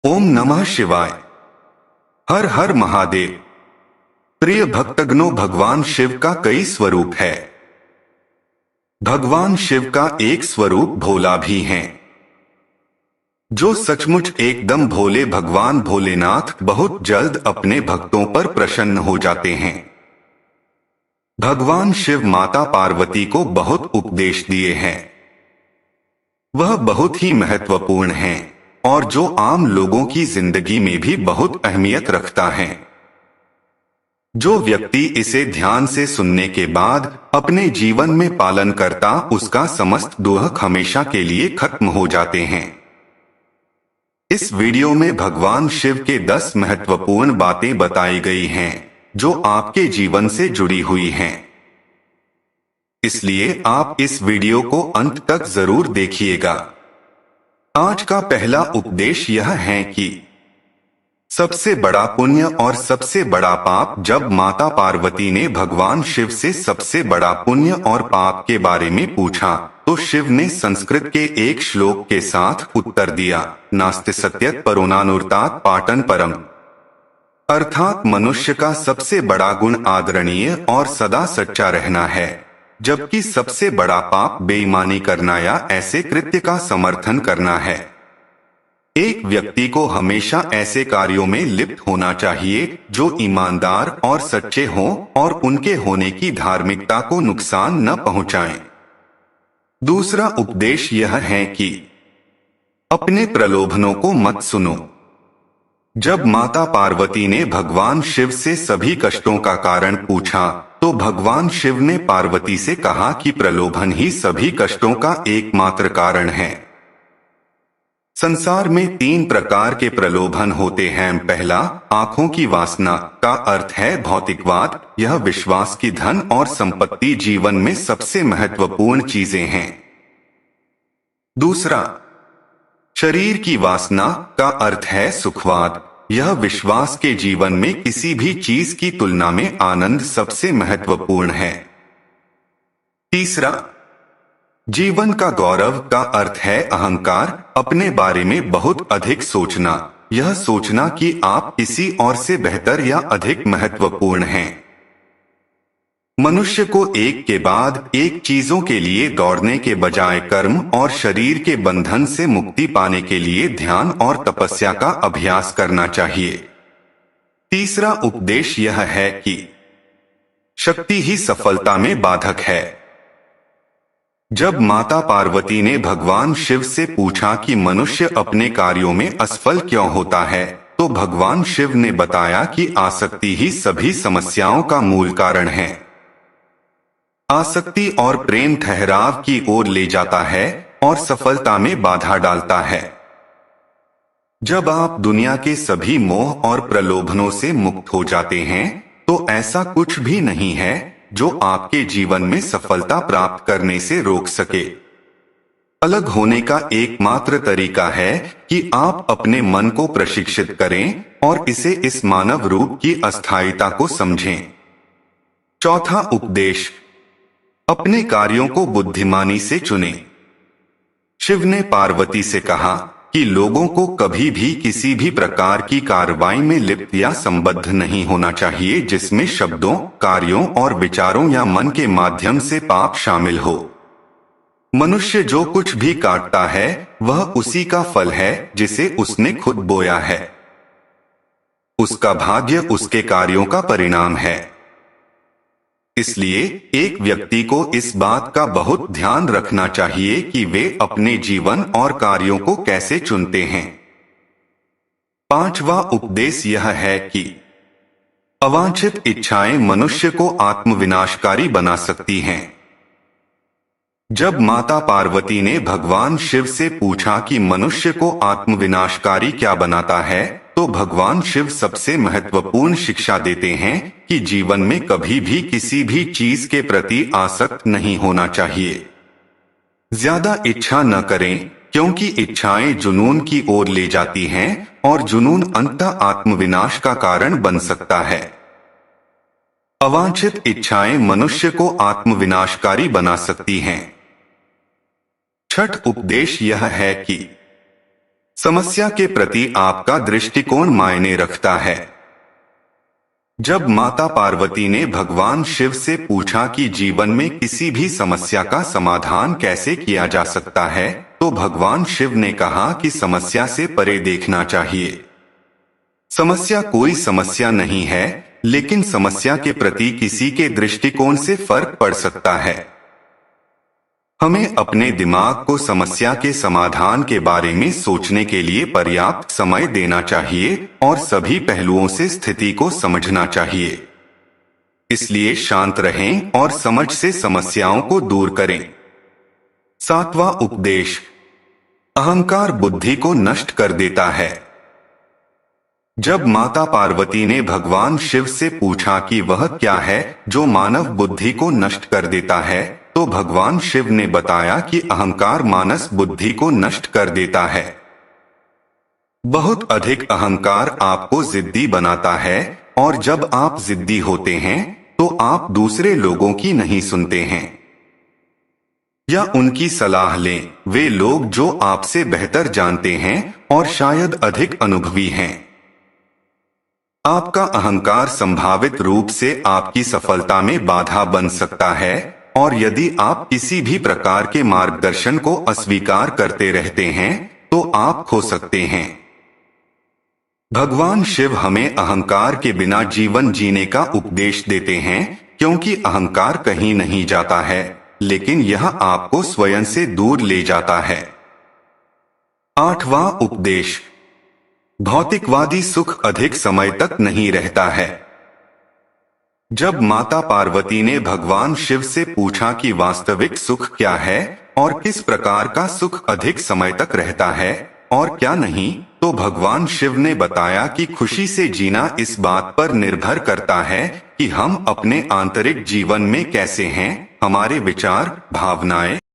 ओम नमः शिवाय। हर हर महादेव। प्रिय भक्तगणों, भगवान शिव का कई स्वरूप है। भगवान शिव का एक स्वरूप भोला भी है। जो सचमुच एकदम भोले भगवान भोलेनाथ बहुत जल्द अपने भक्तों पर प्रसन्न हो जाते हैं। भगवान शिव माता पार्वती को बहुत उपदेश दिए हैं। वह बहुत ही महत्वपूर्ण हैं और जो आम लोगों की जिंदगी में भी बहुत अहमियत रखता है। जो व्यक्ति इसे ध्यान से सुनने के बाद अपने जीवन में पालन करता, उसका समस्त दुख हमेशा के लिए खत्म हो जाते हैं। इस वीडियो में भगवान शिव के 10 महत्वपूर्ण बातें बताई गई हैं जो आपके जीवन से जुड़ी हुई हैं। इसलिए आप इस वीडियो को अंत तक जरूर देखिएगा। आज का पहला उपदेश यह है कि सबसे बड़ा पुण्य और सबसे बड़ा पाप। जब माता पार्वती ने भगवान शिव से सबसे बड़ा पुण्य और पाप के बारे में पूछा तो शिव ने संस्कृत के एक श्लोक के साथ उत्तर दिया, नास्ति सत्यत परोनानुर्तात पाटन परम। अर्थात मनुष्य का सबसे बड़ा गुण आदरणीय और सदा सच्चा रहना है, जबकि सबसे बड़ा पाप बेईमानी करना या ऐसे कृत्य का समर्थन करना है। एक व्यक्ति को हमेशा ऐसे कार्यों में लिप्त होना चाहिए जो ईमानदार और सच्चे हों और उनके होने की धार्मिकता को नुकसान न पहुंचाएं। दूसरा उपदेश यह है कि अपने प्रलोभनों को मत सुनो। जब माता पार्वती ने भगवान शिव से सभी कष्टों का कारण पूछा तो भगवान शिव ने पार्वती से कहा कि प्रलोभन ही सभी कष्टों का एकमात्र कारण है। संसार में 3 प्रकार के प्रलोभन होते हैं। पहला, आंखों की वासना का अर्थ है भौतिकवाद। यह विश्वास की धन और संपत्ति जीवन में सबसे महत्वपूर्ण चीजें हैं। दूसरा, शरीर की वासना का अर्थ है सुखवाद। यह विश्वास के जीवन में किसी भी चीज की तुलना में आनंद सबसे महत्वपूर्ण है। तीसरा, जीवन का गौरव का अर्थ है अहंकार। अपने बारे में बहुत अधिक सोचना। यह सोचना कि आप किसी और से बेहतर या अधिक महत्वपूर्ण हैं। मनुष्य को एक के बाद एक चीजों के लिए दौड़ने के बजाय कर्म और शरीर के बंधन से मुक्ति पाने के लिए ध्यान और तपस्या का अभ्यास करना चाहिए। तीसरा उपदेश यह है कि शक्ति ही सफलता में बाधक है। जब माता पार्वती ने भगवान शिव से पूछा कि मनुष्य अपने कार्यों में असफल क्यों होता है तो भगवान शिव ने बताया कि आसक्ति ही सभी समस्याओं का मूल कारण है। आसक्ति और प्रेम ठहराव की ओर ले जाता है और सफलता में बाधा डालता है। जब आप दुनिया के सभी मोह और प्रलोभनों से मुक्त हो जाते हैं तो ऐसा कुछ भी नहीं है जो आपके जीवन में सफलता प्राप्त करने से रोक सके। अलग होने का एकमात्र तरीका है कि आप अपने मन को प्रशिक्षित करें और इसे इस मानव रूप की अस्थायीता को समझें। चौथा उपदेश, अपने कार्यों को बुद्धिमानी से चुनें। शिव ने पार्वती से कहा कि लोगों को कभी भी किसी भी प्रकार की कार्रवाई में लिप्त या संबद्ध नहीं होना चाहिए जिसमें शब्दों, कार्यों और विचारों या मन के माध्यम से पाप शामिल हो। मनुष्य जो कुछ भी काटता है वह उसी का फल है जिसे उसने खुद बोया है। उसका भाग्य उसके कार्यों का परिणाम है। इसलिए एक व्यक्ति को इस बात का बहुत ध्यान रखना चाहिए कि वे अपने जीवन और कार्यों को कैसे चुनते हैं। पांचवा उपदेश यह है कि अवांछित इच्छाएं मनुष्य को आत्मविनाशकारी बना सकती हैं। जब माता पार्वती ने भगवान शिव से पूछा कि मनुष्य को आत्मविनाशकारी क्या बनाता है तो भगवान शिव सबसे महत्वपूर्ण शिक्षा देते हैं कि जीवन में कभी भी किसी भी चीज के प्रति आसक्त नहीं होना चाहिए। ज्यादा इच्छा न करें क्योंकि इच्छाएं जुनून की ओर ले जाती हैं और जुनून अंततः आत्मविनाश का कारण बन सकता है। अवांछित इच्छाएं मनुष्य को आत्मविनाशकारी बना सकती हैं। छठ उपदेश यह है कि समस्या के प्रति आपका दृष्टिकोण मायने रखता है। जब माता पार्वती ने भगवान शिव से पूछा कि जीवन में किसी भी समस्या का समाधान कैसे किया जा सकता है, तो भगवान शिव ने कहा कि समस्या से परे देखना चाहिए। समस्या कोई समस्या नहीं है, लेकिन समस्या के प्रति किसी के दृष्टिकोण से फर्क पड़ सकता है। हमें अपने दिमाग को समस्या के समाधान के बारे में सोचने के लिए पर्याप्त समय देना चाहिए और सभी पहलुओं से स्थिति को समझना चाहिए। इसलिए शांत रहें और समझ से समस्याओं को दूर करें। 7वां उपदेश, अहंकार बुद्धि को नष्ट कर देता है। जब माता पार्वती ने भगवान शिव से पूछा कि वह क्या है जो मानव बुद्धि को नष्ट कर देता है, तो भगवान शिव ने बताया कि अहंकार मानस बुद्धि को नष्ट कर देता है। बहुत अधिक अहंकार आपको जिद्दी बनाता है, और जब आप जिद्दी होते हैं तो आप दूसरे लोगों की नहीं सुनते हैं या उनकी सलाह लें। वे लोग जो आपसे बेहतर जानते हैं और शायद अधिक अनुभवी हैं। आपका अहंकार संभावित रूप से आपकी सफलता में बाधा बन सकता है, और यदि आप किसी भी प्रकार के मार्गदर्शन को अस्वीकार करते रहते हैं तो आप खो सकते हैं। भगवान शिव हमें अहंकार के बिना जीवन जीने का उपदेश देते हैं, क्योंकि अहंकार कहीं नहीं जाता है, लेकिन यह आपको स्वयं से दूर ले जाता है। 8वां उपदेश, भौतिकवादी सुख अधिक समय तक नहीं रहता है। जब माता पार्वती ने भगवान शिव से पूछा कि वास्तविक सुख क्या है और किस प्रकार का सुख अधिक समय तक रहता है और क्या नहीं, तो भगवान शिव ने बताया कि खुशी से जीना इस बात पर निर्भर करता है कि हम अपने आंतरिक जीवन में कैसे हैं, हमारे विचार, भावनाएं